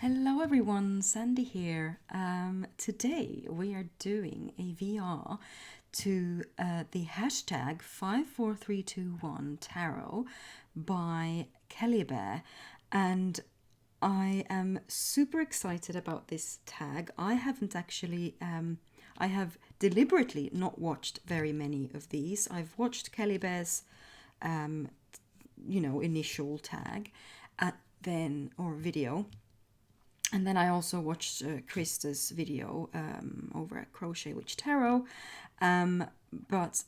Hello everyone, Sandi here. Today we are doing a VR to the hashtag 54321 Tarot by Kelly Bear, and I am super excited about this tag. I haven't actually, I have deliberately not watched very many of these. I've watched Kelly Bear's, initial tag, or video. And then I also watched Krista's video over at Crochet Witch Tarot. But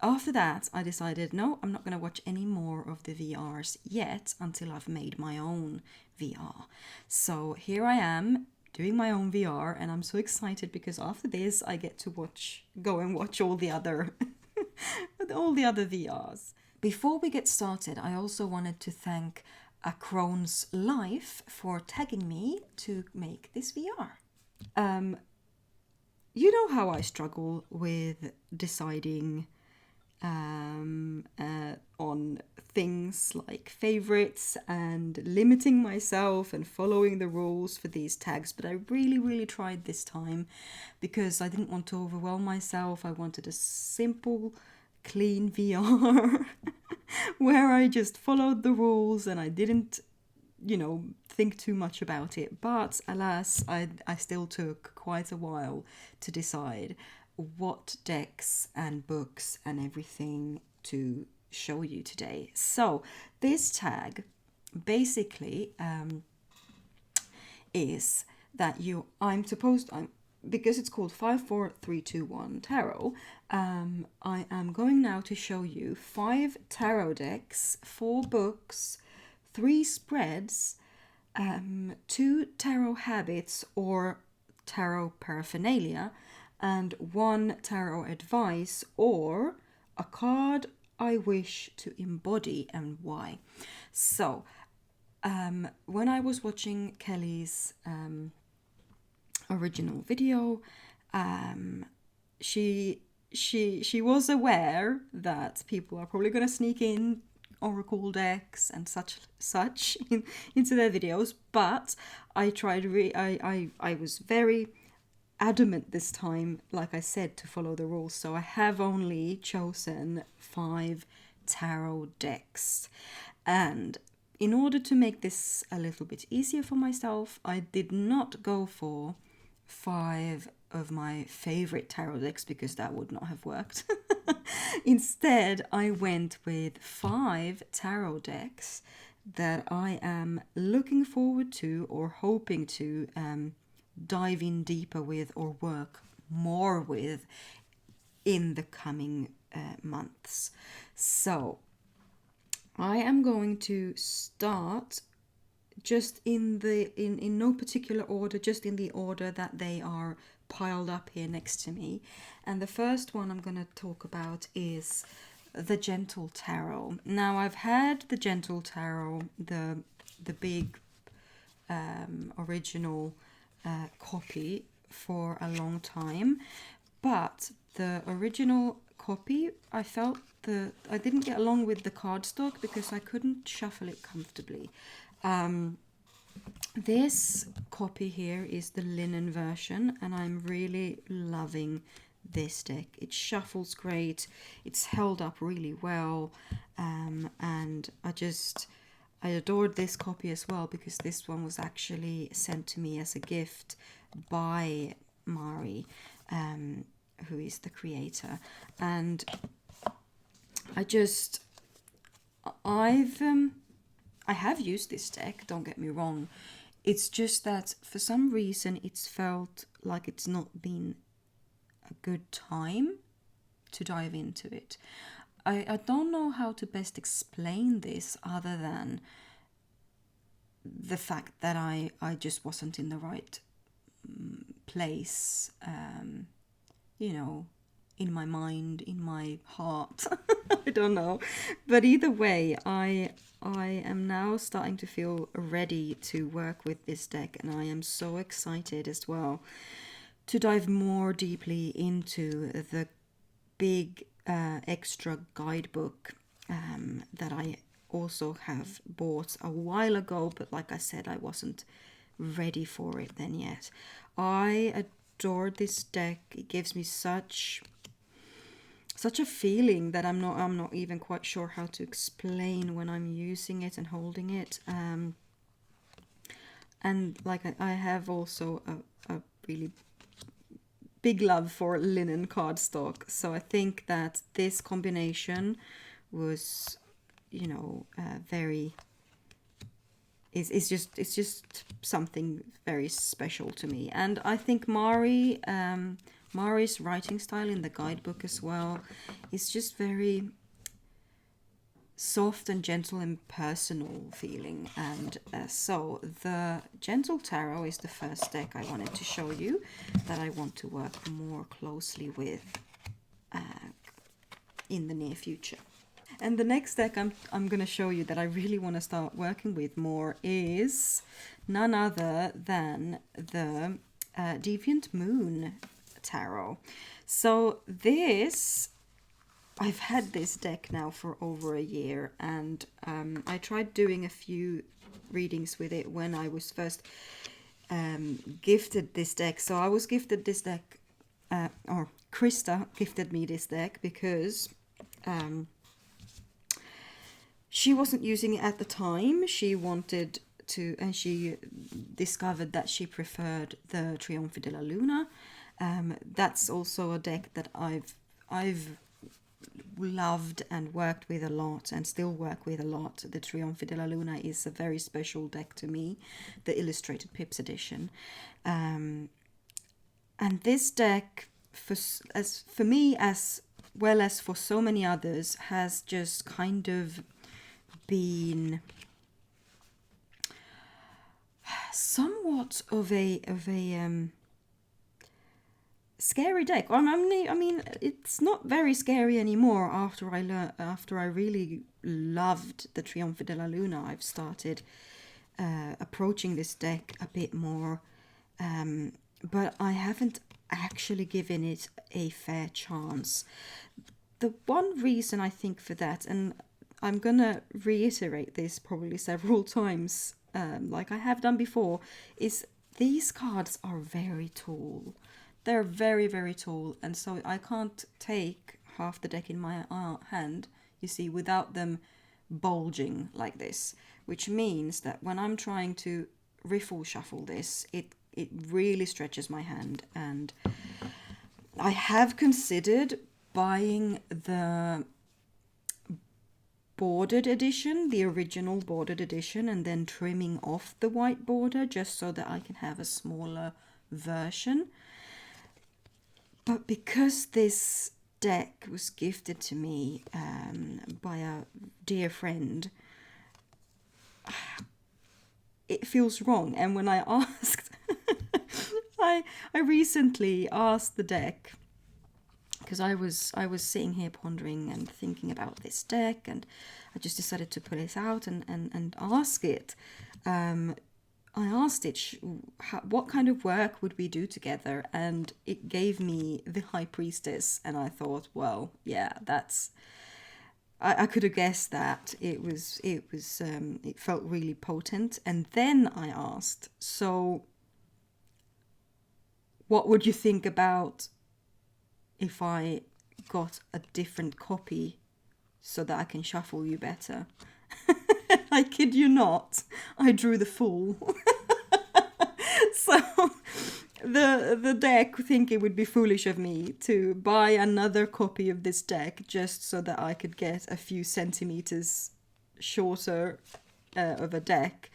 after that, I decided, no, I'm not going to watch any more of the VRs yet until I've made my own VR. So here I am doing my own VR, and I'm so excited because after this, I get to go and watch all the other, all the other VRs. Before we get started, I also wanted to thank A Crone's Life for tagging me to make this VR. You know how I struggle with deciding on things like favorites and limiting myself and following the rules for these tags, but I really tried this time because I didn't want to overwhelm myself. I wanted a simple, clean VR where I just followed the rules and I didn't, think too much about it. But alas, I still took quite a while to decide what decks and books and everything to show you today. So this tag basically is that because it's called 54321 Tarot, I am going now to show you 5 tarot decks, 4 books, 3 spreads, 2 tarot habits or tarot paraphernalia, and 1 tarot advice or a card I wish to embody and why. So, when I was watching Kelly's original video, she was aware that people are probably going to sneak in oracle decks and such into their videos, but I tried. I was very adamant this time, like I said, to follow the rules. So I have only chosen 5 tarot decks, and in order to make this a little bit easier for myself, I did not go for 5 of my favorite tarot decks because that would not have worked. Instead, I went with 5 tarot decks that I am looking forward to or hoping to dive in deeper with or work more with in the coming months. So I am going to start just in no particular order, just in the order that they are piled up here next to me. And the first one I'm going to talk about is the Gentle Tarot. Now, I've had the Gentle Tarot, the big original copy for a long time, but the original copy, I felt I didn't get along with the cardstock because I couldn't shuffle it comfortably. This copy here is the linen version, and I'm really loving this deck. It shuffles great, it's held up really well, and I adored this copy as well because this one was actually sent to me as a gift by Mari, who is the creator. And I have used this deck, don't get me wrong. It's just that for some reason it's felt like it's not been a good time to dive into it. I don't know how to best explain this other than the fact that I just wasn't in the right place, in my mind, in my heart. I don't know. But either way, I am now starting to feel ready to work with this deck, and I am so excited as well to dive more deeply into the big extra guidebook that I also have bought a while ago, but like I said, I wasn't ready for it then yet. I adore this deck. It gives me such a feeling that I'm not even quite sure how to explain when I'm using it and holding it. And like I have also a really big love for linen cardstock, so I think that this combination was, you know, very it's just something very special to me. And I think Mari's writing style in the guidebook as well is just very soft and gentle and personal feeling. And so the Gentle Tarot is the first deck I wanted to show you that I want to work more closely with in the near future. And the next deck I'm going to show you that I really want to start working with more is none other than the Deviant Moon Tarot. So this, I've had this deck now for over a year, and I tried doing a few readings with it when I was first gifted this deck. So I was gifted this deck, or Krista gifted me this deck because she wasn't using it at the time. She wanted to, and she discovered that she preferred the Trionfi della Luna. That's also a deck that I've loved and worked with a lot and still work with a lot. The Trionfi della Luna is a very special deck to me, the Illustrated Pips edition. And this deck, for me as well as for so many others, has just kind of been somewhat of a scary deck. I mean, it's not very scary anymore after I really loved the Trionfi della Luna. I've started approaching this deck a bit more, but I haven't actually given it a fair chance. The one reason I think for that, and I'm gonna reiterate this probably several times, like I have done before, is these cards are very tall. They're very, very tall, and so I can't take half the deck in my hand, you see, without them bulging like this, which means that when I'm trying to riffle shuffle this, it really stretches my hand. And I have considered buying the bordered edition, the original bordered edition, and then trimming off the white border just so that I can have a smaller version. But because this deck was gifted to me by a dear friend, it feels wrong. And when I asked, I recently asked the deck, because I was sitting here pondering and thinking about this deck, and I just decided to put it out and ask it. I asked it, what kind of work would we do together? And it gave me the High Priestess, and I thought, well, yeah, that's. I could have guessed that it felt really potent. And then I asked, so what would you think about if I got a different copy so that I can shuffle you better? I kid you not, I drew the Fool. So the deck think it would be foolish of me to buy another copy of this deck just so that I could get a few centimeters shorter of a deck.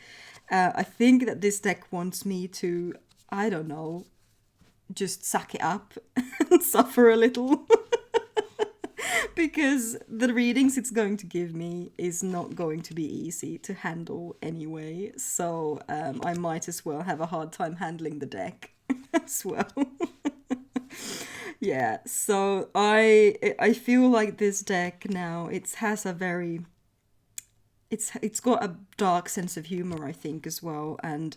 I think that this deck wants me to, I don't know, just suck it up and suffer a little. Because the readings it's going to give me is not going to be easy to handle anyway. So I might as well have a hard time handling the deck as well. Yeah, so I feel like this deck now, it's got a dark sense of humor, I think, as well. And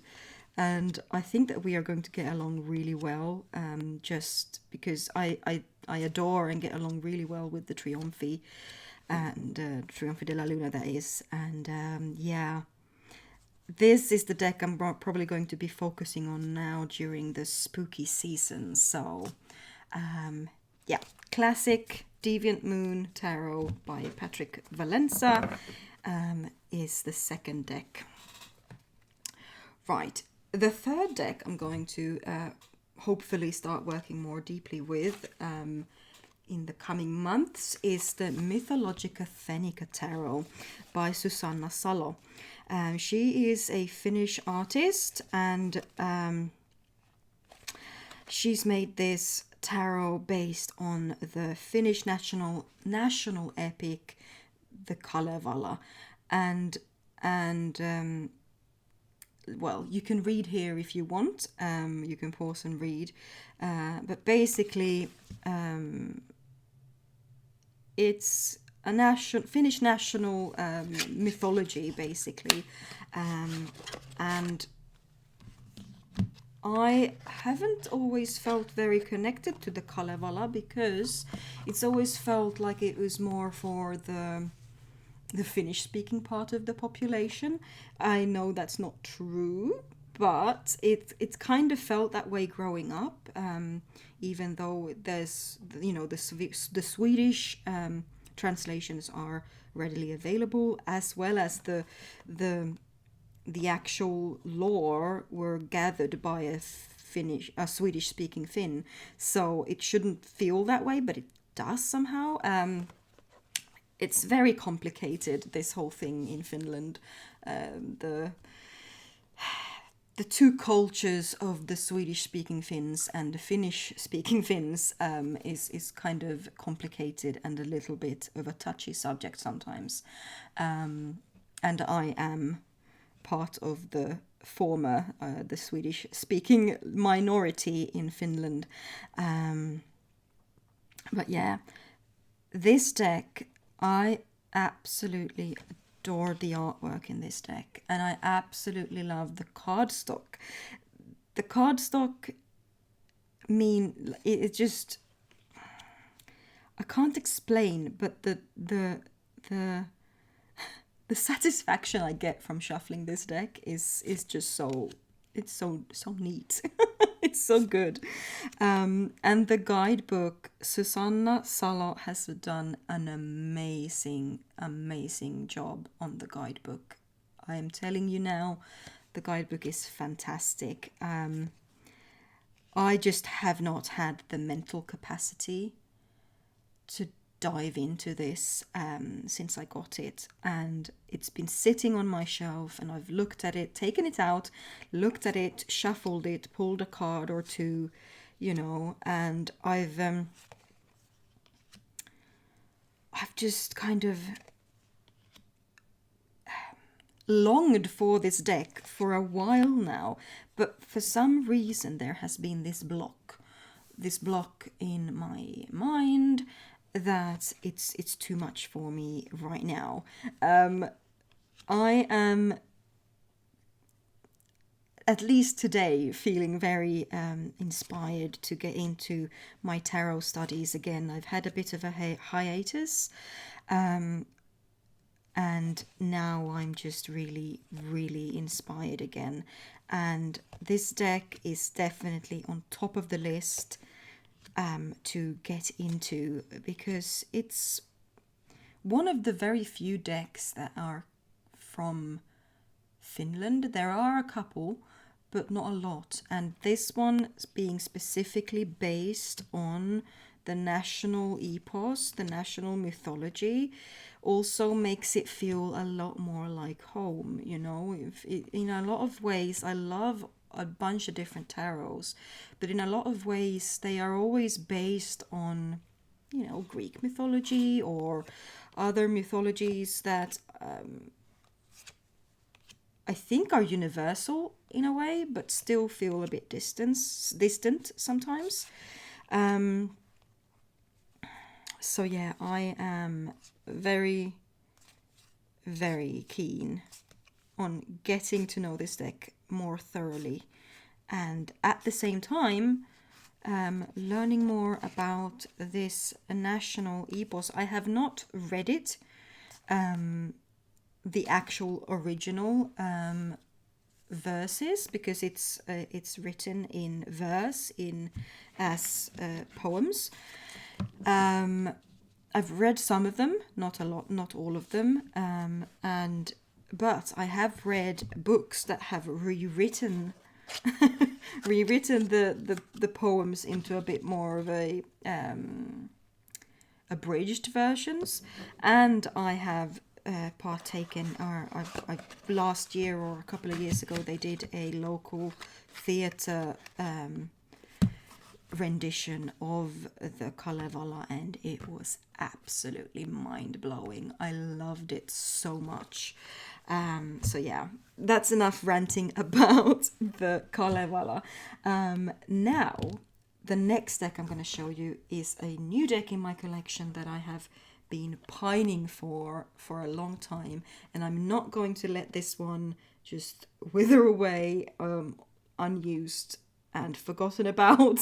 I think that we are going to get along really well, just because I adore and get along really well with the Trionfi and Trionfi della Luna, that is. And yeah, this is the deck I'm probably going to be focusing on now during the spooky season. So, yeah, classic Deviant Moon Tarot by Patrick Valenza is the second deck. Right, the third deck I'm going to hopefully start working more deeply with in the coming months is the Mythologica Fenica Tarot by Susanna Salo. She is a Finnish artist, and she's made this tarot based on the Finnish national epic, the Kalevala, and well, you can read here if you want. You can pause and read, but basically, it's a Finnish national mythology, basically, and I haven't always felt very connected to the Kalevala because it's always felt like it was more for the Finnish-speaking part of the population. I know that's not true, but it kind of felt that way growing up. Even though there's the Swedish translations are readily available, as well as the actual lore were gathered by a Swedish-speaking Finn, so it shouldn't feel that way, but it does somehow. It's very complicated, this whole thing in Finland. The two cultures of the Swedish-speaking Finns and the Finnish-speaking Finns is kind of complicated and a little bit of a touchy subject sometimes. And I am part of the former, the Swedish-speaking minority in Finland. But yeah, this deck, I absolutely adore the artwork in this deck, and I absolutely love the cardstock. The cardstock it just, I can't explain, but the satisfaction I get from shuffling this deck is just so neat. It's so good. And the guidebook, Susanna Salo has done an amazing job on the guidebook. I am telling you now, the guidebook is fantastic. I just have not had the mental capacity to dive into this since I got it, and it's been sitting on my shelf, and I've looked at it, taken it out, looked at it, shuffled it, pulled a card or two, and I've just kind of longed for this deck for a while now, but for some reason there has been this block in my mind that it's too much for me right now. I am, at least today, feeling very inspired to get into my tarot studies again. I've had a bit of a hiatus, and now I'm just really inspired again. And this deck is definitely on top of the list to get into, because it's one of the very few decks that are from Finland. There are a couple, but not a lot. And this one being specifically based on the national epos, the national mythology, also makes it feel a lot more like home, in a lot of ways. I love a bunch of different tarots, but in a lot of ways they are always based on, Greek mythology or other mythologies that I think are universal in a way, but still feel a bit distant sometimes. So yeah, I am very keen on getting to know this deck more thoroughly, and at the same time learning more about this national epos. I have not read it, the actual original, verses because it's written in verse as poems. I've read some of them, not a lot, not all of them, but I have read books that have rewritten the poems into a bit more of a abridged versions, and I have partaken, or last year or a couple of years ago they did a local theatre rendition of the Kalevala, and it was absolutely mind-blowing. I loved it so much. So yeah, that's enough ranting about the Kalevala. Now, the next deck I'm going to show you is a new deck in my collection that I have been pining for a long time, and I'm not going to let this one just wither away unused and forgotten about.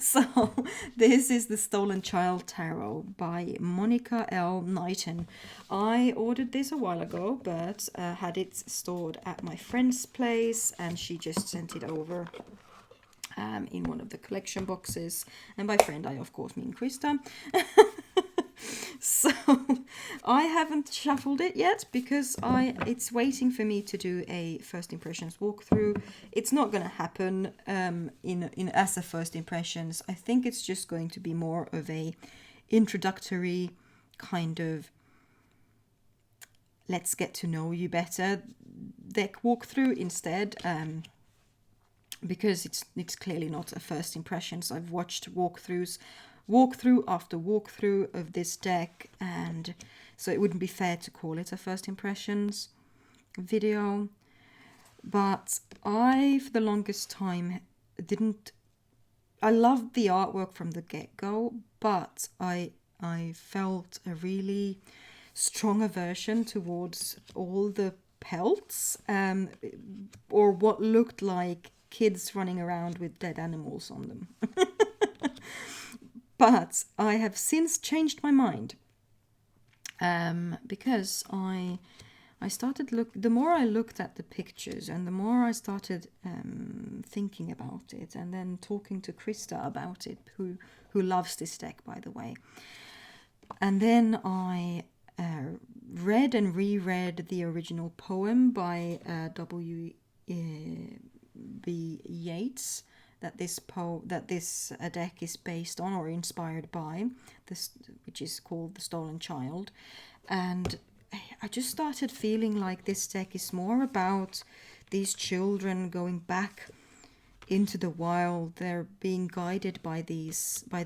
So this is the Stolen Child Tarot by Monica L. Knighton. I ordered this a while ago, but had it stored at my friend's place, and she just sent it over in one of the collection boxes. And by friend, I of course mean Krista. So I haven't shuffled it yet because it's waiting for me to do a first impressions walkthrough. It's not going to happen in as a first impressions. I think it's just going to be more of a introductory kind of let's get to know you better deck walkthrough instead. Because it's clearly not a first impressions. I've watched walkthrough after walkthrough of this deck, and so it wouldn't be fair to call it a first impressions video. But I, for the longest time, I loved the artwork from the get-go, but I felt a really strong aversion towards all the pelts, or what looked like kids running around with dead animals on them. But I have since changed my mind, because I started the more I looked at the pictures and the more I started thinking about it, and then talking to Krista about it, who loves this deck, by the way. And then I read and reread the original poem by W. B. Yeats that this deck is based on or inspired by, this, which is called The Stolen Child. And I just started feeling like this deck is more about these children going back into the wild. They're being guided by the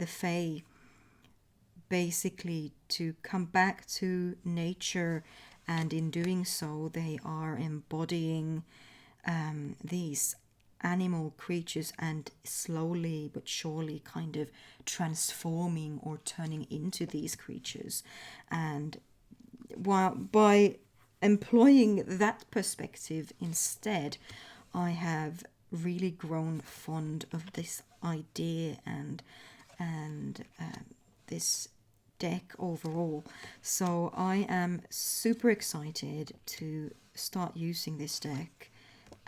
Fae, basically, to come back to nature, and in doing so they are embodying these animal creatures and slowly but surely kind of transforming or turning into these creatures. And by employing that perspective instead, I have really grown fond of this idea and this deck overall. So I am super excited to start using this deck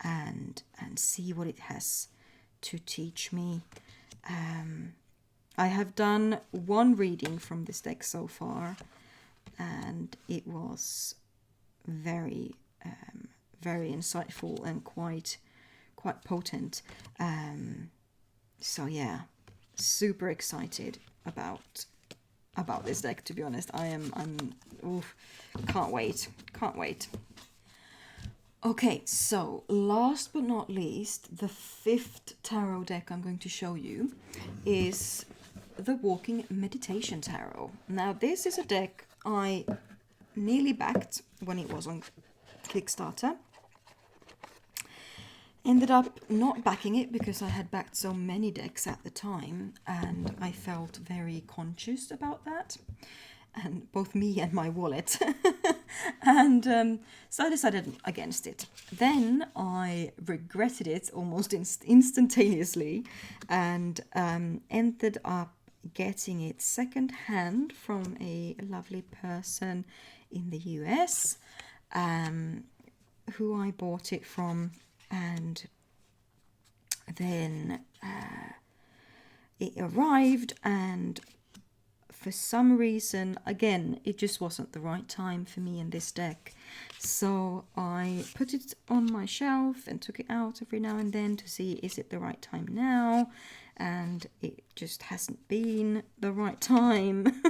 and see what it has to teach me. I have done one reading from this deck so far, and it was very very insightful and quite potent. So yeah, super excited about this deck, to be honest. Can't wait. Okay, so last but not least, the fifth tarot deck I'm going to show you is the Walking Meditation Tarot. Now, this is a deck I nearly backed when it was on Kickstarter. Ended up not backing it because I had backed so many decks at the time, and I felt very conscious about that, and both me and my wallet. And so I decided against it. Then I regretted it almost instantaneously, and ended up getting it second hand from a lovely person in the US, who I bought it from And then it arrived, and for some reason, again, it just wasn't the right time for me in this deck. So I put it on my shelf and took it out every now and then to see, is it the right time now? And it just hasn't been the right time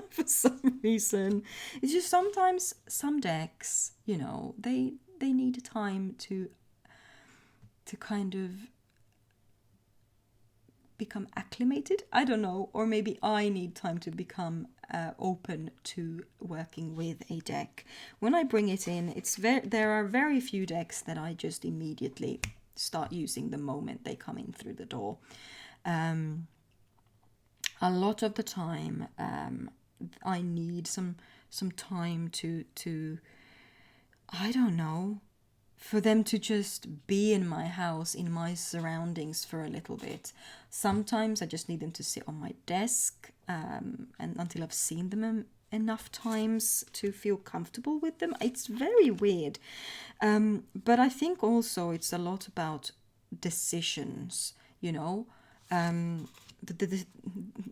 for some reason. It's just sometimes some decks, you know, they need time to kind of become acclimated. I don't know, or maybe I need time to become open to working with a deck. When I bring it in, there are very few decks that I just immediately start using the moment they come in through the door. A lot of the time, I need some time to I don't know, for them to just be in my house, in my surroundings for a little bit. Sometimes I just need them to sit on my desk, and until I've seen them enough times to feel comfortable with them. It's very weird. But I think also it's a lot about decisions, you know.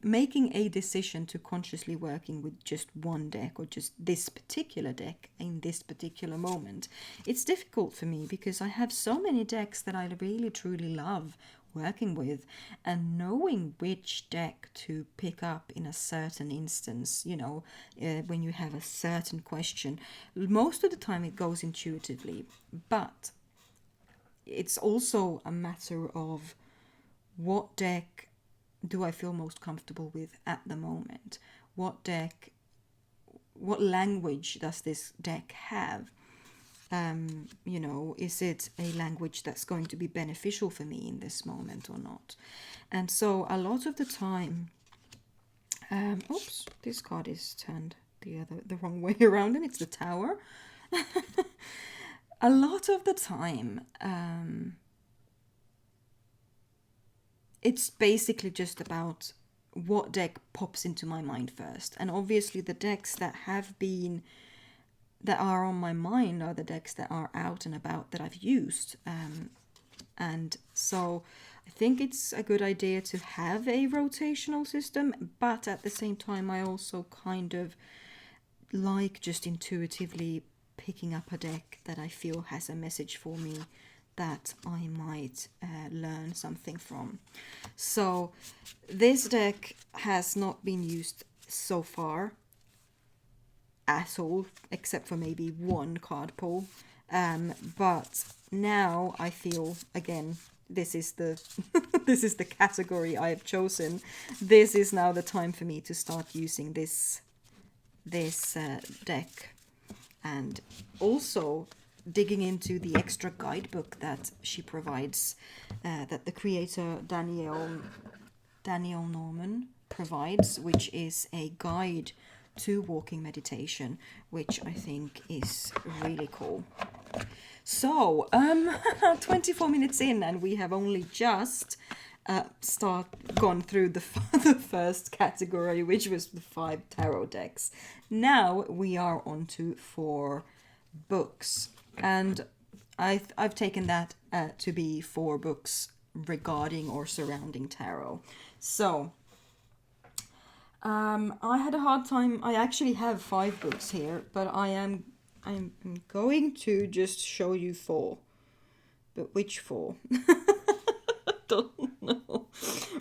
Making a decision to consciously working with just one deck, or just this particular deck in this particular moment, it's difficult for me because I have so many decks that I really truly love working with, and knowing which deck to pick up in a certain instance, you know, when you have a certain question, most of the time it goes intuitively, but it's also a matter of what deck do I feel most comfortable with at the moment? What language does this deck have? You know, is it a language that's going to be beneficial for me in this moment or not? And so a lot of the time, oops, this card is turned the wrong way around, and it's the Tower. A lot of the time, it's basically just about what deck pops into my mind first. And obviously the decks that are on my mind are the decks that are out and about that I've used. And so I think it's a good idea to have a rotational system, but at the same time I also kind of like just intuitively picking up a deck that I feel has a message for me that I might learn something from. So this deck has not been used so far at all, except for maybe one card pull. But now I feel, again, this is the this is the category I have chosen. This is now the time for me to start using this deck, and also digging into the extra guidebook that she provides, that the creator Danielle Norman provides, which is a guide to walking meditation, which I think is really cool. So 24 minutes in, and we have only just gone through the first category, which was the 5 tarot decks. Now we are on to 4 books. And I've taken that to be 4 books regarding or surrounding tarot. So I had a hard time. I actually have 5 books here, but I'm going to just show you 4. But which 4? Don't know.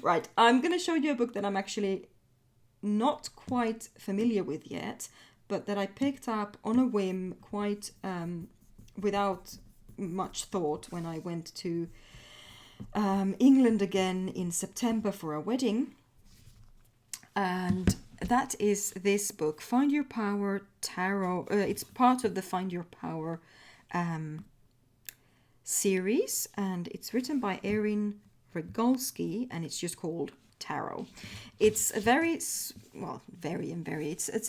Right, I'm going to show you a book that I'm actually not quite familiar with yet, but that I picked up on a whim, quite without much thought, when I went to England again in September for a wedding. And that is this book, Find Your Power Tarot. It's part of the Find Your Power series, and it's written by Erin Regalski, and it's just called Tarot. It's a very it's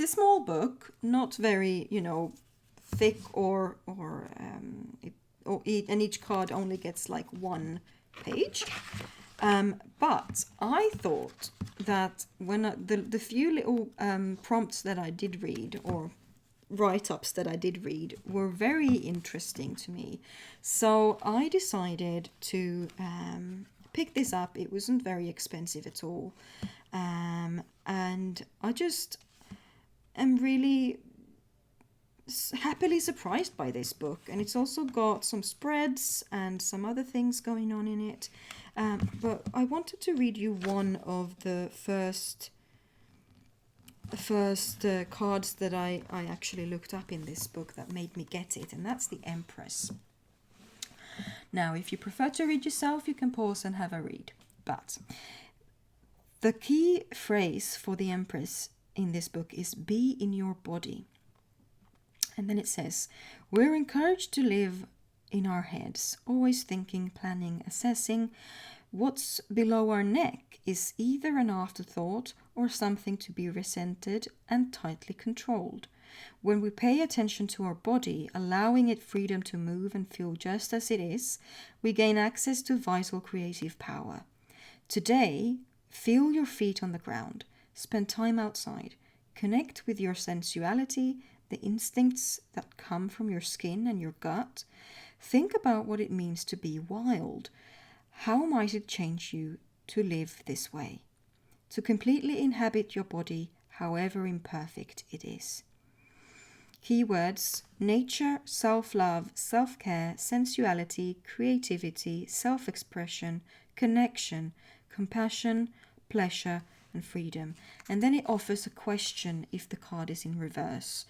a small book, not very, you know, thick, and each card only gets like 1 page. But I thought that when the few little prompts that I did read, or write-ups that I did read were very interesting to me. So I decided to pick this up. It wasn't very expensive at all. And I just am really happily surprised by this book. And it's also got some spreads and some other things going on in it. But I wanted to read you one of the first cards that I actually looked up in this book that made me get it, and that's the Empress. Now, if you prefer to read yourself, you can pause and have a read. But the key phrase for the Empress in this book is "be in your body." And then it says, "We're encouraged to live in our heads, always thinking, planning, assessing. What's below our neck is either an afterthought or something to be resented and tightly controlled. When we pay attention to our body, allowing it freedom to move and feel just as it is, we gain access to vital creative power. Today, feel your feet on the ground, spend time outside, connect with your sensuality, the instincts that come from your skin and your gut. Think about what it means to be wild. How might it change you to live this way? To completely inhabit your body, however imperfect it is." Keywords: nature, self-love, self-care, sensuality, creativity, self-expression, connection, compassion, pleasure, and freedom. And then it offers a question if the card is in reverse,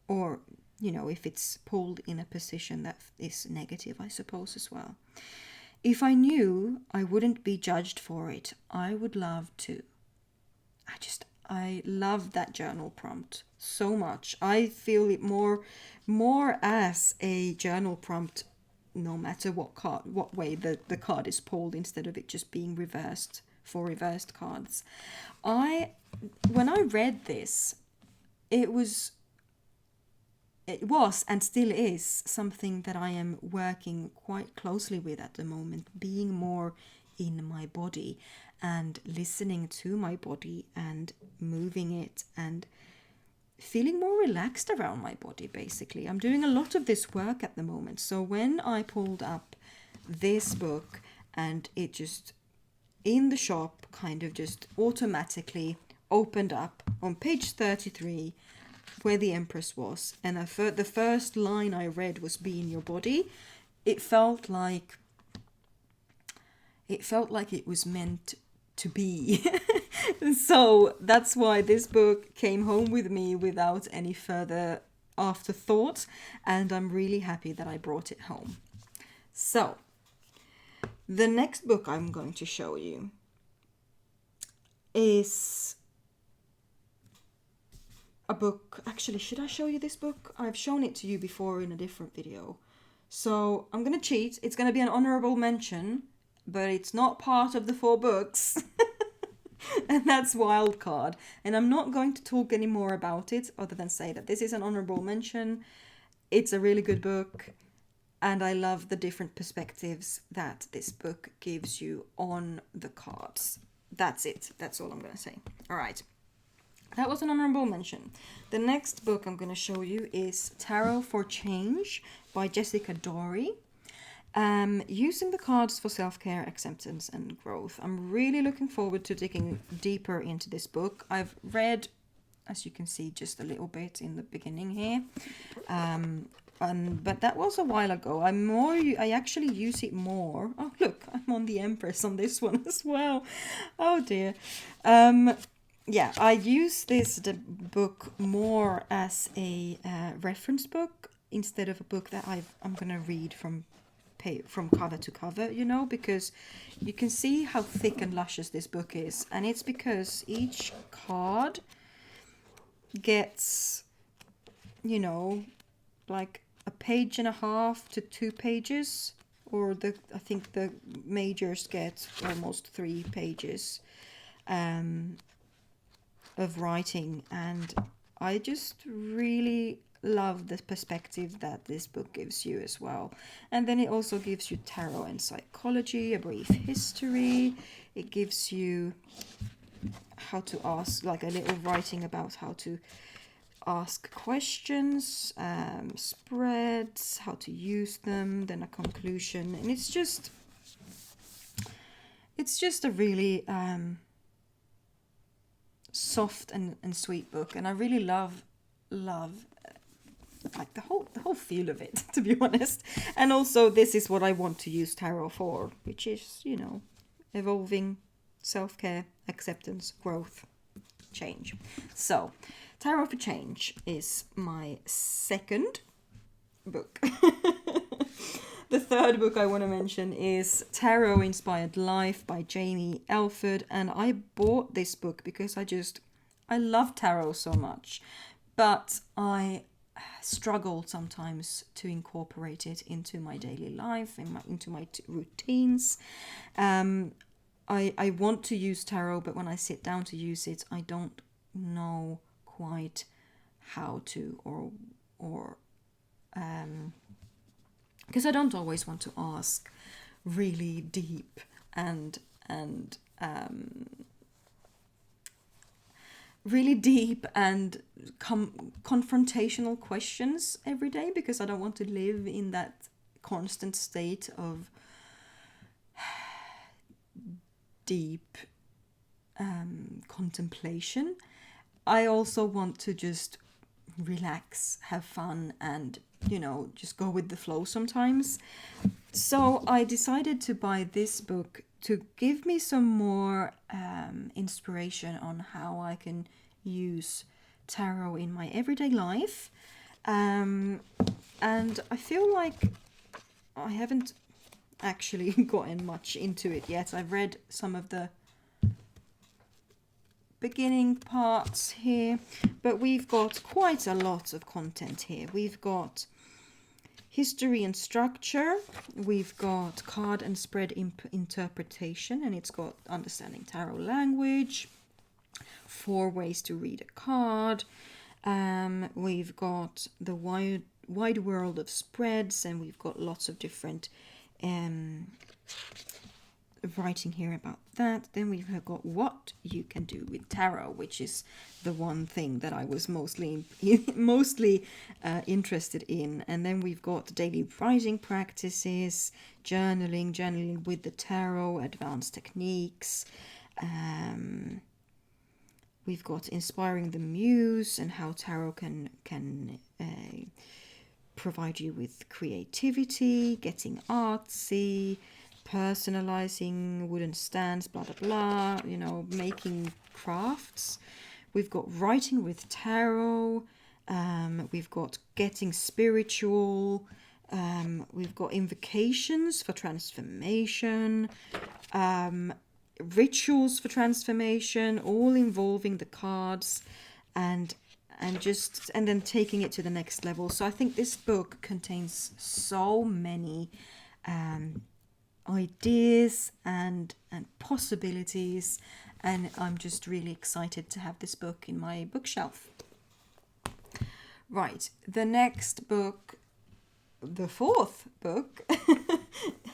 or, if it's pulled in a position that is negative, I suppose, as well. "If I knew I wouldn't be judged for it, I would love to." I love that journal prompt so much. I feel it more as a journal prompt, no matter what way the card is pulled, instead of it just being reversed for reversed cards. When I read this, it was and still is something that I am working quite closely with at the moment, being more in my body and listening to my body and moving it and feeling more relaxed around my body, basically. I'm doing a lot of this work at the moment. So when I pulled up this book and it just, in the shop, kind of just automatically opened up on page 33, where the Empress was, and the first line I read was "be in your body," it felt like it was meant to be. So that's why this book came home with me without any further afterthought, and I'm really happy that I brought it home. So the next book I'm going to show you is a book. Actually, should I show you this book? I've shown it to you before in a different video. So I'm going to cheat. It's going to be an honorable mention, but it's not part of the 4 books. And that's Wildcard. And I'm not going to talk any more about it other than say that this is an honorable mention. It's a really good book. And I love the different perspectives that this book gives you on the cards. That's it. That's all I'm going to say. All right. That was an honorable mention. The next book I'm going to show you is Tarot for Change by Jessica Dory. Using the cards for self-care, acceptance, and growth. I'm really looking forward to digging deeper into this book. I've read, as you can see, just a little bit in the beginning here. But that was a while ago. I actually use it more. Oh, look, I'm on the Empress on this one as well. Oh, dear. Yeah, I use the book more as a reference book instead of a book that I'm going to read from cover to cover, because you can see how thick and luscious this book is. And it's because each card gets, like a page and a half to 2 pages, or I think the majors get almost 3 pages of writing, and I just really love the perspective that this book gives you as well. And then it also gives you tarot and psychology, a brief history. It gives you how to ask, like a little writing about how to ask questions, spreads, how to use them, then a conclusion, and it's just a really soft and sweet book, and I really love like the whole feel of it, to be honest. And also, this is what I want to use tarot for, which is, you know, evolving, self-care, acceptance, growth, change. So Tarot for Change is my second book. The third book I want to mention is Tarot Inspired Life by Jamie Elford, and I bought this book because I love tarot so much, but I struggle sometimes to incorporate it into my daily life, into my routines. I want to use tarot, but when I sit down to use it, I don't know quite how to, or because I don't always want to ask really deep and confrontational questions every day, because I don't want to live in that constant state of deep contemplation. I also want to just relax, have fun, and, you know, just go with the flow sometimes. So I decided to buy this book to give me some more inspiration on how I can use tarot in my everyday life. And I feel like I haven't actually gotten much into it yet. I've read some of the beginning parts here, but we've got quite a lot of content here. We've got history and structure, we've got card and spread interpretation, and it's got understanding tarot language, 4 ways to read a card. We've got the wide world of spreads, and we've got lots of different writing here about that. Then we've got what you can do with tarot, which is the one thing that I was mostly interested in. And then we've got daily writing practices, journaling with the tarot, advanced techniques. We've got inspiring the muse and how tarot can provide you with creativity, getting artsy, personalizing wooden stands, blah, blah, blah, you know, making crafts. We've got writing with tarot. We've got getting spiritual. We've got invocations for transformation, rituals for transformation, all involving the cards, and then taking it to the next level. So I think this book contains so many ideas and possibilities, and I'm just really excited to have this book in my bookshelf. Right, the next book, the fourth book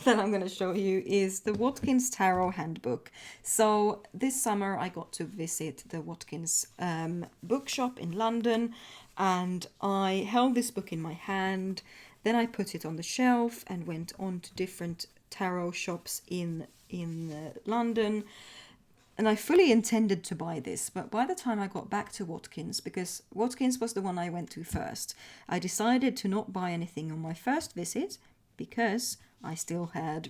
that I'm going to show you is the Watkins Tarot Handbook. So this summer I got to visit the Watkins bookshop in London, and I held this book in my hand. Then I put it on the shelf and went on to different tarot shops in London, and I fully intended to buy this, but by the time I got back to Watkins, because Watkins was the one I went to first, I decided to not buy anything on my first visit because I still had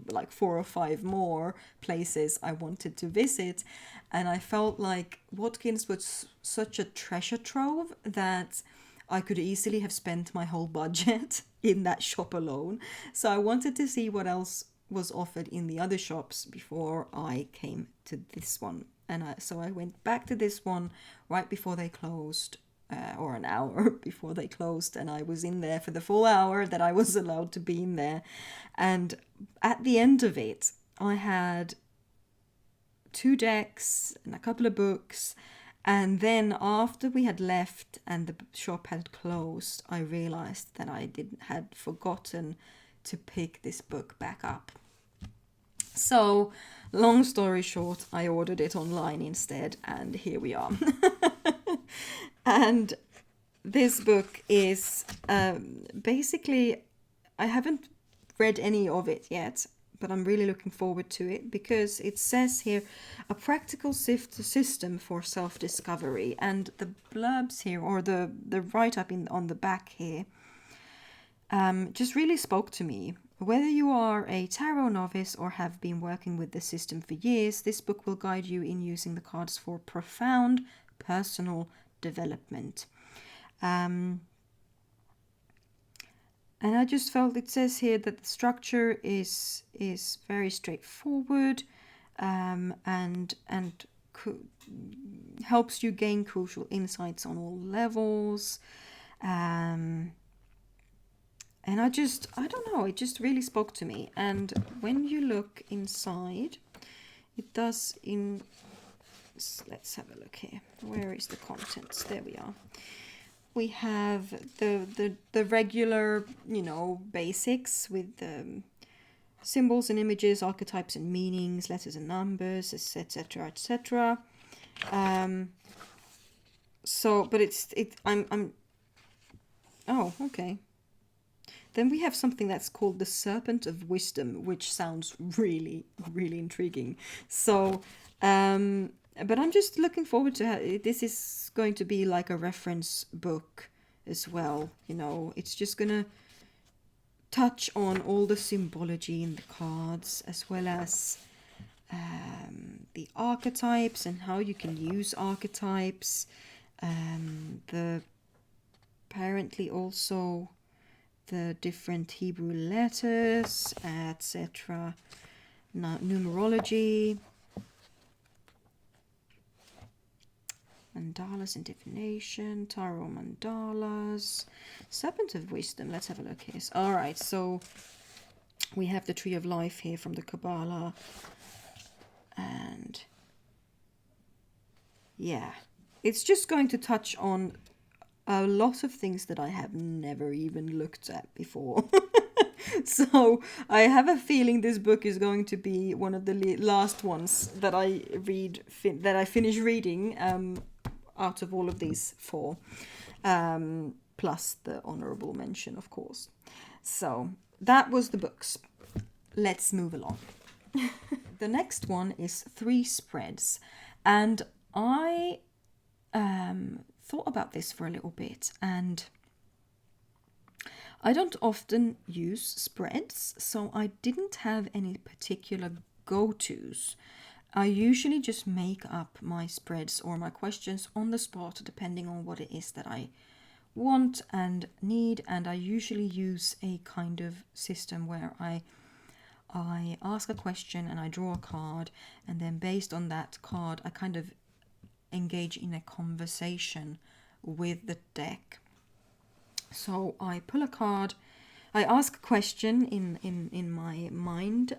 like 4 or 5 more places I wanted to visit, and I felt like Watkins was such a treasure trove that I could easily have spent my whole budget in that shop alone. So I wanted to see what else was offered in the other shops before I came to this one. And so I went back to this one right before they closed, or an hour before they closed, and I was in there for the full hour that I was allowed to be in there. And at the end of it, I had 2 decks and a couple of books. And then after we had left and the shop had closed, I realized that I had forgotten to pick this book back up. So, long story short, I ordered it online instead, and here we are. And this book is basically, I haven't read any of it yet, but I'm really looking forward to it because it says here a practical system for self-discovery, and the blurbs here, or the write-up on the back here, just really spoke to me. Whether you are a tarot novice or have been working with the system for years, this book will guide you in using the cards for profound personal development. And I just felt, it says here that the structure is very straightforward, and helps you gain crucial insights on all levels. And I don't know, it just really spoke to me. And when you look inside, it does let's have a look here. Where is the contents? There we are. We have the regular, basics with symbols and images, archetypes and meanings, letters and numbers, etc., etc. Oh, okay. Then we have something that's called the Serpent of Wisdom, which sounds really, really intriguing. So, but I'm just looking forward to this is going to be like a reference book as well. It's just going to touch on all the symbology in the cards, as well as the archetypes and how you can use archetypes. Apparently also the different Hebrew letters, etc. Numerology, mandalas and divination, tarot mandalas, Serpent of Wisdom. Let's have a look here. All right, so we have the Tree of Life here from the Kabbalah, and yeah, it's just going to touch on a lot of things that I have never even looked at before. So I have a feeling this book is going to be one of the last ones that I finish reading, out of all of these four, plus the honorable mention, of course. So that was the books. Let's move along. The next one is 3 spreads, and I thought about this for a little bit, and I don't often use spreads, so I didn't have any particular go-tos. I usually just make up my spreads or my questions on the spot, depending on what it is that I want and need, and I usually use a kind of system where I ask a question and I draw a card, and then based on that card I kind of engage in a conversation with the deck. So I pull a card, I ask a question in my mind,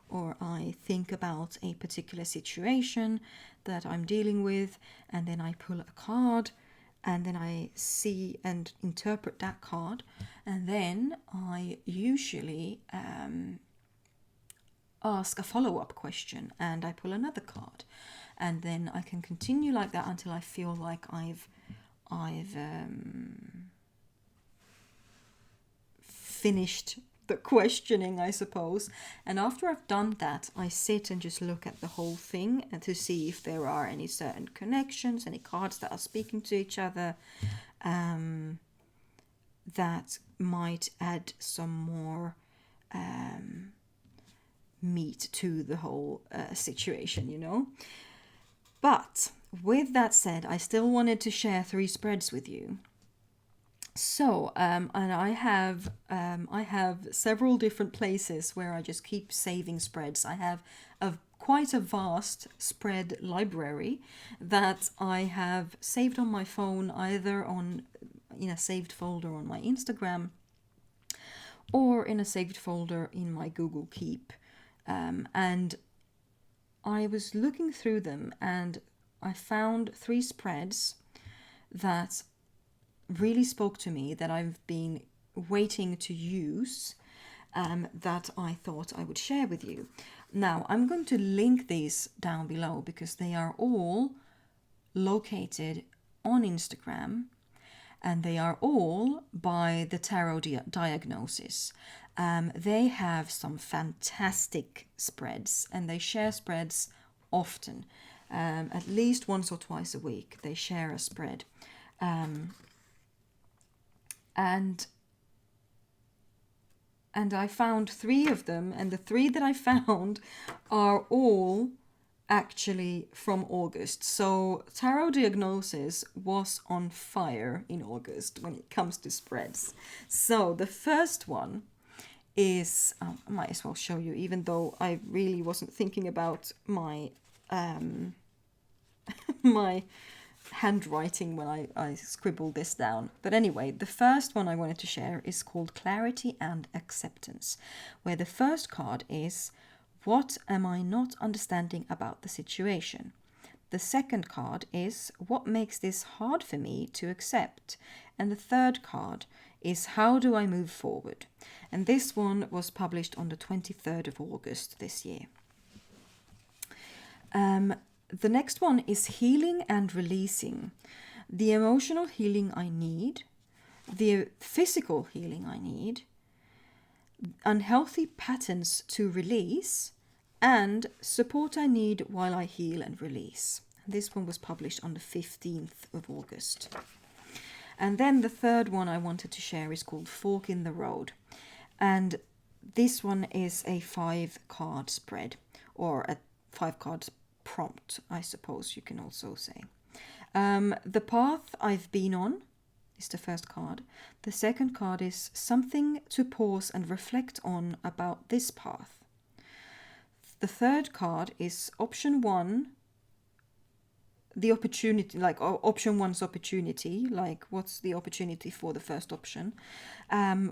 or I think about a particular situation that I'm dealing with, and then I pull a card, and then I see and interpret that card, and then I usually ask a follow-up question, and I pull another card, and then I can continue like that until I feel like I've finished the questioning, I suppose. And after I've done that, I sit and just look at the whole thing and to see if there are any certain connections, any cards that are speaking to each other, that might add some more meat to the whole situation, But with that said, I still wanted to share 3 spreads with you. So, and I have several different places where I just keep saving spreads. I have quite a vast spread library that I have saved on my phone, either in a saved folder on my Instagram or in a saved folder in my Google Keep. And I was looking through them and I found 3 spreads that really spoke to me, that I've been waiting to use, that I thought I would share with you. Now, I'm going to link these down below because they are all located on Instagram, and they are all by the Tarot Diagnosis. They have some fantastic spreads, and they share spreads often. At least once or twice a week, they share a spread. And I found 3 of them, and the 3 that I found are all actually from August. So Tarot Diagnosis was on fire in August when it comes to spreads. So the first one is, I might as well show you, even though I really wasn't thinking about my my handwriting when I scribbled this down. But anyway, the first one I wanted to share is called Clarity and Acceptance, where the first card is, what am I not understanding about the situation? The second card is, what makes this hard for me to accept? And the third card is, how do I move forward? And this one was published on the 23rd of August this year. The next one is Healing and Releasing. The emotional healing I need, the physical healing I need, unhealthy patterns to release, and support I need while I heal and release. This one was published on the 15th of August. And then the third one I wanted to share is called Fork in the Road. And this one is a 5-card spread, or a 5-card prompt, I suppose you can also say. The path I've been on is the first card. The second card is something to pause and reflect on about this path. The third card is option 1, the opportunity, like option 1's opportunity, like what's the opportunity for the first option.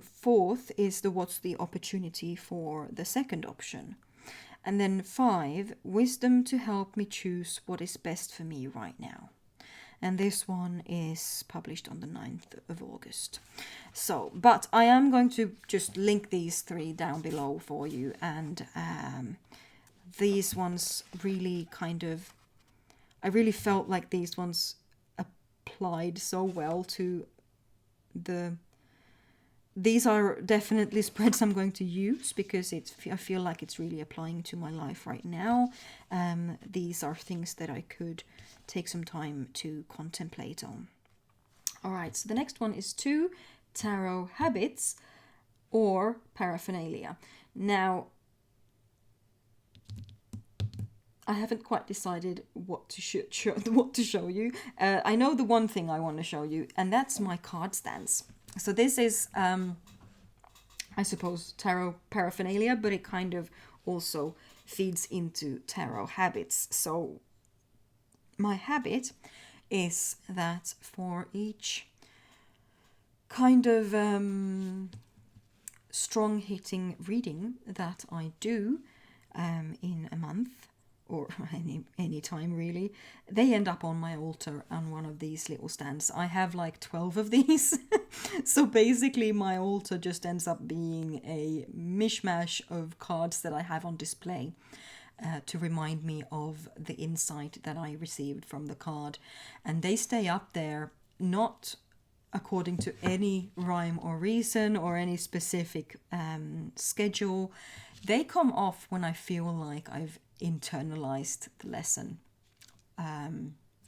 Fourth is the what's the opportunity for the second option. And then 5, wisdom to help me choose what is best for me right now. And this one is published on the 9th of August. So, but I am going to just link these 3 down below for you. And these ones really I really felt like these ones applied so well to these are definitely spreads I'm going to use because I feel like it's really applying to my life right now. These are things that I could take some time to contemplate on. All right, so the next one is 2 tarot habits or paraphernalia. Now, I haven't quite decided what to show you. I know the one thing I want to show you, and that's my card stands. So this is, I suppose, tarot paraphernalia, but it kind of also feeds into tarot habits. So my habit is that for each kind of strong hitting reading that I do in a month, or any time really, they end up on my altar on one of these little stands. I have like 12 of these. So basically my altar just ends up being a mishmash of cards that I have on display to remind me of the insight that I received from the card. And they stay up there, not according to any rhyme or reason or any specific schedule. They come off when I feel like I've internalized the lesson,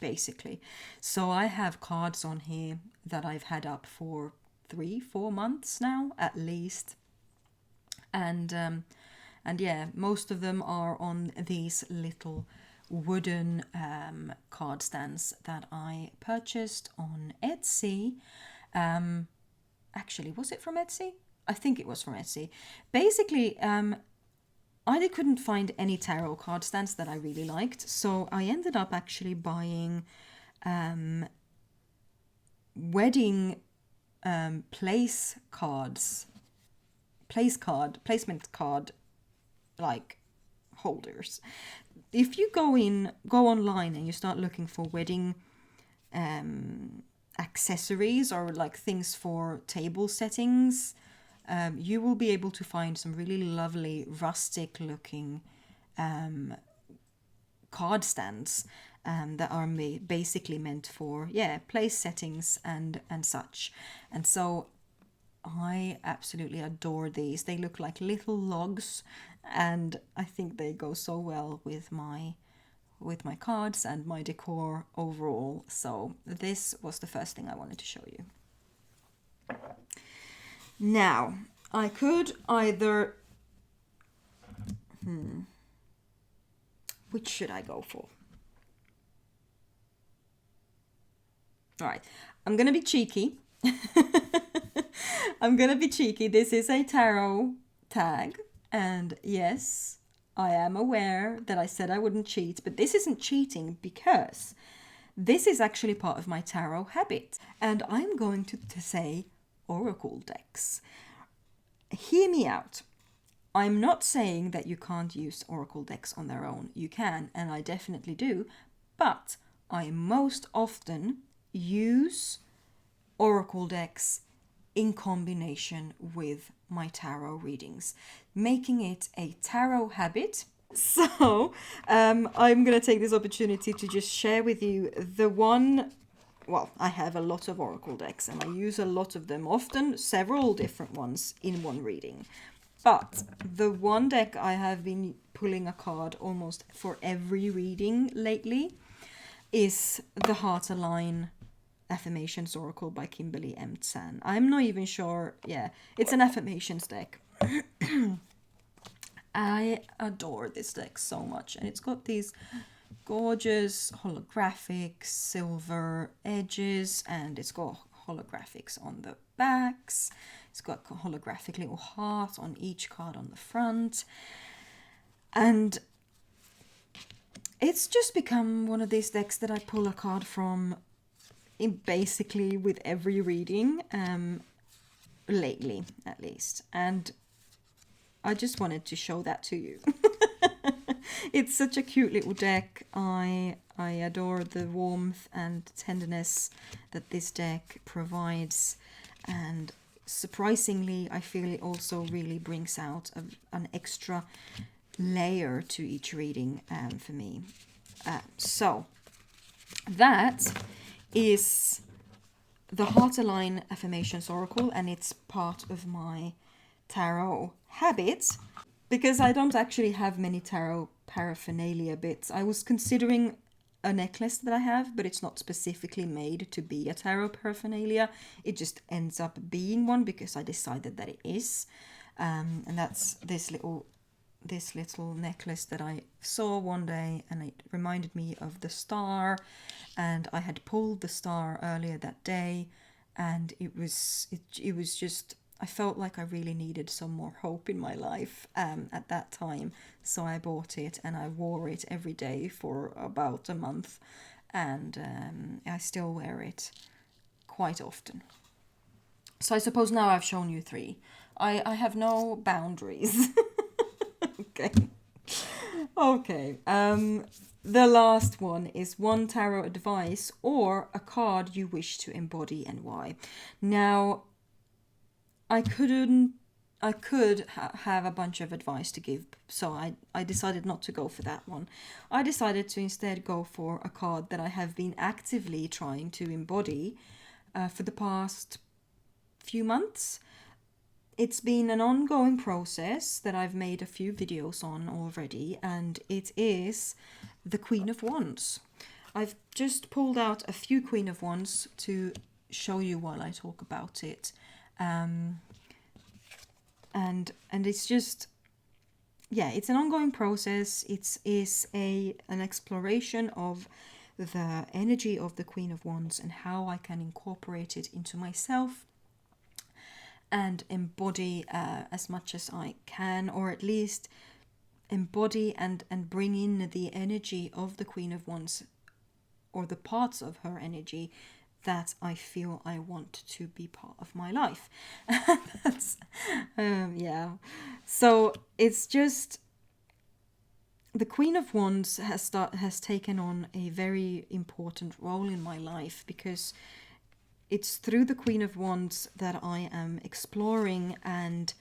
basically. So I have cards on here that I've had up for 3-4 months now at least, and yeah, most of them are on these little wooden card stands that I purchased on Etsy. Actually, was it from Etsy? I think it was from Etsy. Basically, I couldn't find any tarot card stands that I really liked, so I ended up actually buying wedding placement card like holders. If you go online and you start looking for wedding accessories or like things for table settings, you will be able to find some really lovely rustic looking card stands. that are basically meant for, yeah, place settings and such. And so I absolutely adore these. They look like little logs, and I think they go so well with my cards and my decor overall. So this was the first thing I wanted to show you. Now, I could either... which should I go for? All right, I'm going to be cheeky. I'm going to be cheeky. This is a tarot tag. And yes, I am aware that I said I wouldn't cheat, but this isn't cheating because this is actually part of my tarot habit. And I'm going to say oracle decks. Hear me out. I'm not saying that you can't use oracle decks on their own. You can, and I definitely do. But I most often use oracle decks in combination with my tarot readings, making it a tarot habit. So I'm going to take this opportunity to just share with you the one... Well, I have a lot of oracle decks and I use a lot of them, often several different ones in one reading. But the one deck I have been pulling a card almost for every reading lately is the Heart Align Affirmations Oracle by Kimberly M. Tsan. I'm not even sure. Yeah, it's an affirmations deck. I adore this deck so much, and it's got these gorgeous holographic silver edges, and it's got holographics on the backs. It's got a holographic little heart on each card on the front, and it's just become one of these decks that I pull a card from in basically with every reading, lately at least, and I just wanted to show that to you. It's such a cute little deck. I adore the warmth and tenderness that this deck provides, and surprisingly I feel it also really brings out an extra layer to each reading for me. So that is the Heart Align Affirmations Oracle, and it's part of my tarot habit because I don't actually have many tarot paraphernalia bits. I was considering a necklace that I have, but it's not specifically made to be a tarot paraphernalia. It just ends up being one because I decided that it is, and that's this little necklace that I saw one day, and it reminded me of the star, and I had pulled the star earlier that day, and it was just, I felt like I really needed some more hope in my life at that time, so I bought it and I wore it every day for about a month, and I still wear it quite often. So I suppose now I've shown you three. I have no boundaries. Okay. The last one is one tarot advice or a card you wish to embody and why. Now, I could have a bunch of advice to give, so I decided not to go for that one. I decided to instead go for a card that I have been actively trying to embody for the past few months. It's been an ongoing process that I've made a few videos on already, and it is the Queen of Wands. I've just pulled out a few Queen of Wands to show you while I talk about it. And it's just, yeah, it's an ongoing process. It is an exploration of the energy of the Queen of Wands and how I can incorporate it into myself and embody as much as I can, or at least embody and bring in the energy of the Queen of Wands, or the parts of her energy that I feel I want to be part of my life. That's, yeah. So it's just, the Queen of Wands has taken on a very important role in my life, because it's through the Queen of Wands that I am exploring and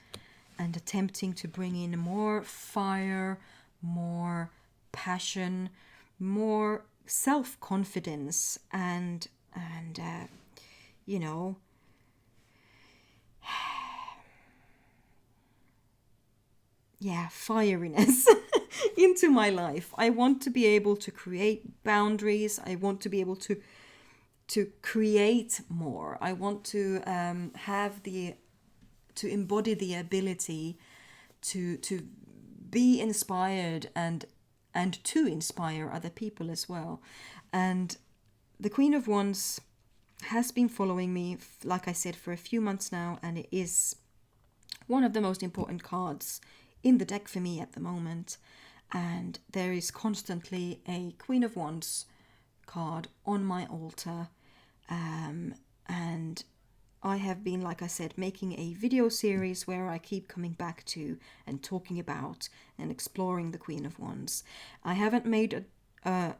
attempting to bring in more fire, more passion, more self-confidence and you know, yeah, fieriness into my life. I want to be able to create boundaries. I want to be able to create more. I want to to embody the ability to be inspired and to inspire other people as well. And the Queen of Wands has been following me, like I said, for a few months now, and it is one of the most important cards in the deck for me at the moment. And there is constantly a Queen of Wands card on my altar, and I have been, like I said, making a video series where I keep coming back to and talking about and exploring the Queen of Wands. I haven't made a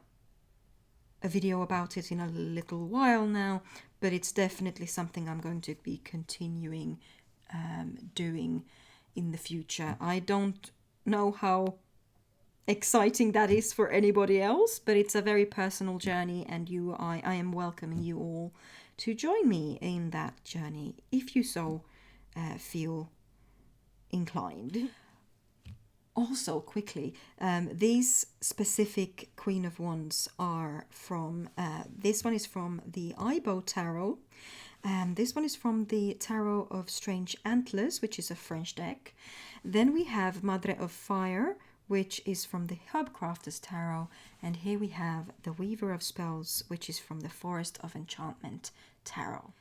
video about it in a little while now, but it's definitely something I'm going to be continuing doing in the future. I don't know how exciting that is for anybody else, but it's a very personal journey, and I am welcoming you all to join me in that journey if you so feel inclined. Also, quickly, these specific Queen of Wands are from, this one is from the Ibo Tarot, this one is from the Tarot of Strange Antlers, which is a French deck. Then we have Madre of Fire, which is from the Hubcrafters Tarot, and here we have the Weaver of Spells, which is from the Forest of Enchantment Tarot.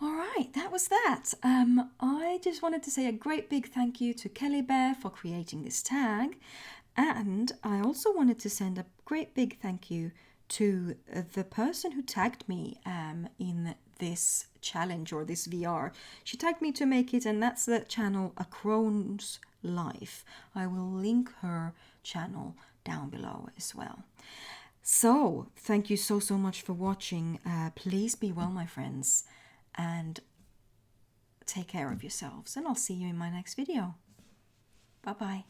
All right, that was that. I just wanted to say a great big thank you to Kelly Bear for creating this tag, and I also wanted to send a great big thank you to the person who tagged me in this challenge or this VR. She tagged me to make it, and that's the channel A Crone's Life. I will link her channel down below as well. So thank you so much for watching. Please be well, my friends, and take care of yourselves, and I'll see you in my next video. Bye bye.